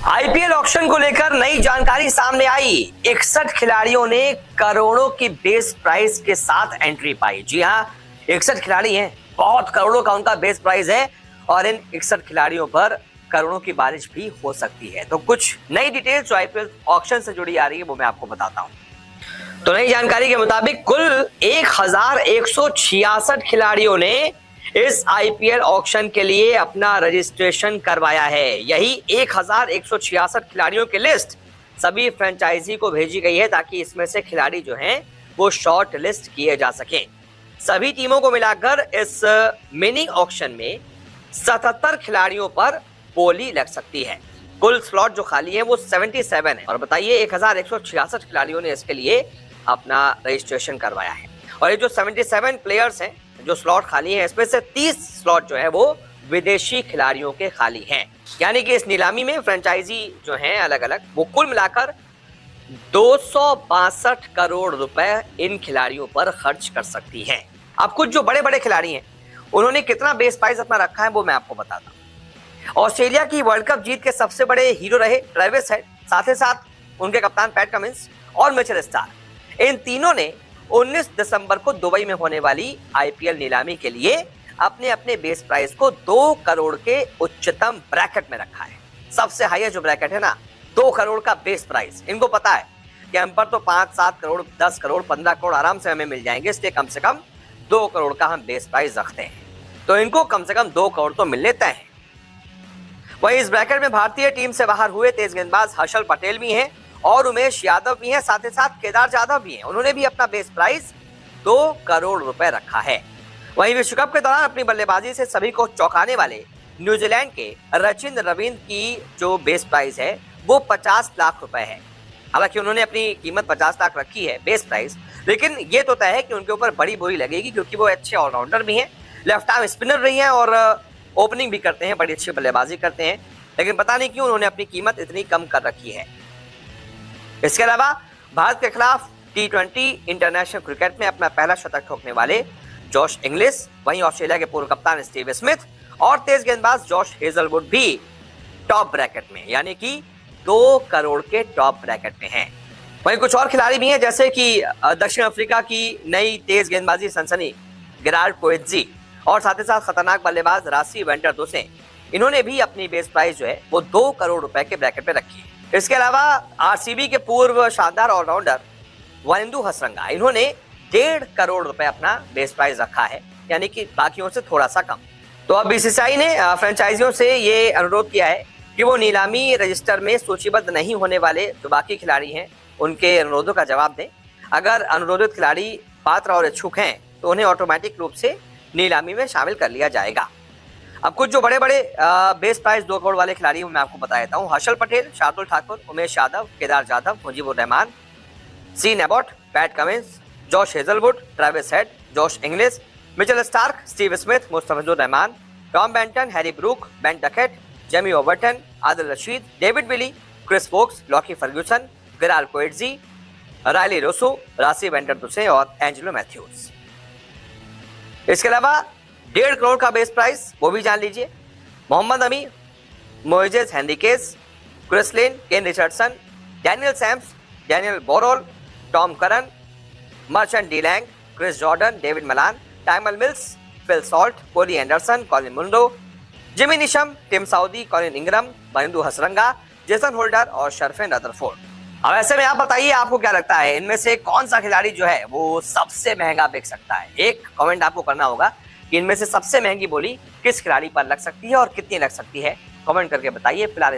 IPL auction को लेकर नई जानकारी सामने आई। 61 खिलाड़ियों ने करोड़ों की बेस प्राइस के साथ एंट्री पाई। जी हां, 61 खिलाड़ी हैं, बहुत करोड़ों का उनका बेस प्राइस है और इन 61 खिलाड़ियों पर करोड़ों की बारिश भी हो सकती है। तो कुछ नई डिटेल्स जो आईपीएल ऑक्शन से जुड़ी आ रही है वो मैं आपको बताता हूं। तो नई जानकारी के मुताबिक कुल 1166 खिलाड़ियों ने इस आईपीएल ऑक्शन के लिए अपना रजिस्ट्रेशन करवाया है। यही 1166 खिलाड़ियों की लिस्ट सभी फ्रेंचाइजी को भेजी गई है ताकि इसमें से खिलाड़ी जो हैं वो शॉर्ट लिस्ट किए जा सकें। सभी टीमों को मिलाकर इस मिनी ऑक्शन में 77 खिलाड़ियों पर बोली लग सकती है। कुल स्लॉट जो खाली है वो 77 है और बताइए 1166 खिलाड़ियों ने इसके लिए अपना रजिस्ट्रेशन करवाया है। और ये जो 77 प्लेयर्स हैं जो स्लॉट खाली हैं, इसमें से 30 स्लॉट जो है वो विदेशी खिलाड़ियों के खाली हैं। यानी कि इस नीलामी में फ्रेंचाइजी जो हैं अलग अलग वो कुल मिलाकर 262 करोड़ रुपए इन खिलाड़ियों पर खर्च कर सकती हैं। अब कुछ जो बड़े बड़े खिलाड़ी हैं उन्होंने कितना बेस प्राइस अपना रखा है वो मैं आपको बताता हूँ। ऑस्ट्रेलिया की वर्ल्ड कप जीत के सबसे बड़े हीरो रहे ट्रेविस हेड, साथ ही साथ उनके कप्तान पैट कमिंस और मिचेल स्टार्क, इन तीनों ने 19 दिसंबर को दुबई में होने वाली आईपीएल नीलामी के लिए अपने अपने बेस प्राइस को 2 करोड़ के उच्चतम ब्रैकेट में रखा है। सबसे हाईएस्ट जो ब्रैकेट है ना, 2 करोड़ का बेस प्राइस। इनको पता है कि हम पर तो 5, 7 करोड़, 10 करोड़, 15 करोड़ आराम से हमें मिल जाएंगे, इसलिए कम से कम 2 करोड़ का हम बेस प्राइस रखते हैं। तो इनको कम से कम 2 करोड़ तो मिलने तय है। वहीं इस ब्रैकेट में भारतीय टीम से बाहर हुए तेज गेंदबाज हर्षल पटेल भी हैं और उमेश यादव भी हैं, साथ ही साथ केदार जाधव भी हैं। उन्होंने भी अपना बेस प्राइस 2 करोड़ रुपए रखा है। वहीं विश्व कप के दौरान अपनी बल्लेबाजी से सभी को चौंकाने वाले न्यूजीलैंड के रचिन रविंद्र की जो बेस प्राइस है वो 50 लाख रुपए है। हालांकि उन्होंने अपनी कीमत 50 लाख रखी है बेस प्राइस, लेकिन ये तो तय है कि उनके ऊपर बड़ी बोली लगेगी क्योंकि वो अच्छे ऑलराउंडर भी हैं, लेफ्ट आर्म स्पिनर रही हैं और ओपनिंग भी करते हैं, बड़ी अच्छी बल्लेबाजी करते हैं। लेकिन पता नहीं क्यों उन्होंने अपनी कीमत इतनी कम कर रखी है। इसके अलावा भारत के खिलाफ T20 इंटरनेशनल क्रिकेट में अपना पहला शतक ठोकने वाले जॉश इंग्लिश, वहीं ऑस्ट्रेलिया के पूर्व कप्तान स्टीव स्मिथ और तेज गेंदबाज जॉश हेजलवुड भी टॉप ब्रैकेट में, यानी कि 2 करोड़ के टॉप ब्रैकेट में हैं। वहीं कुछ और खिलाड़ी भी हैं जैसे कि दक्षिण अफ्रीका की नई तेज गेंदबाजी सनसनी गेराल्ड कोएट्जी और साथ ही साथ खतरनाक बल्लेबाज रासी वेंटर दुसे, इन्होंने भी अपनी बेस प्राइस जो है वो 2 करोड़ रुपए के ब्रैकेट में रखी है। इसके अलावा आरसीबी के पूर्व शानदार ऑलराउंडर वनिंदु हसरंगा, इन्होंने 1.5 करोड़ रुपए अपना बेस प्राइस रखा है, यानी कि बाकियों से थोड़ा सा कम। तो अब बीसीसीआई ने फ्रेंचाइजियों से ये अनुरोध किया है कि वो नीलामी रजिस्टर में सूचीबद्ध नहीं होने वाले जो बाकी खिलाड़ी हैं उनके अनुरोधों का जवाब दें। अगर अनुरोधित खिलाड़ी पात्र और इच्छुक हैं तो उन्हें ऑटोमेटिक रूप से नीलामी में शामिल कर लिया जाएगा। अब कुछ जो बड़े बड़े बेस प्राइस 2 करोड़ वाले खिलाड़ी मैं आपको बता देता हूँ। Harshal Patel, Shardul Thakur, Umesh Yadav, Kedar Jadhav, Mujeebur Rahman, Sean Abbott, Pat Cummins, Josh Hazlewood, Travis Head, Josh Inglis, Mitchell Starc, Steve Smith, Mustafizur Rahman, Tom Banton, Harry Brook, Ben Duckett, Jamie Overton, Adil Rashid, David Willey, Chris Woakes, Lockie Ferguson, Gerald Coetzee, Rilee Rossouw, Rassie van der Dussen और Angelo Mathews. इसके अलावा 1.5 करोड़ का base price वो भी जान लीजिए। Mohammad Amir, Moises Henriques, Chris Lynn, Kane Richardson, Daniel Sams, Daniel Worrall, Tom Curran, Marchant de Lange, Chris Jordan, David Malan, Tymal Mills, Phil Salt, Corey Anderson, Colin Munro, Jimmy Neesham, Tim Southee, Colin Ingram, Wanindu Hasaranga, Jason Holder और Sherfane Rutherford. अब ऐसे में आप बताइए आपको क्या लगता है इनमें से कौन सा खिलाड़ी जो है वो सबसे महंगा बिक सकता है? एक कमेंट आपको करना होगा कि इनमें से सबसे महंगी बोली किस खिलाड़ी पर लग सकती है और कितनी लग सकती है। कमेंट करके बताइए। फिलहाल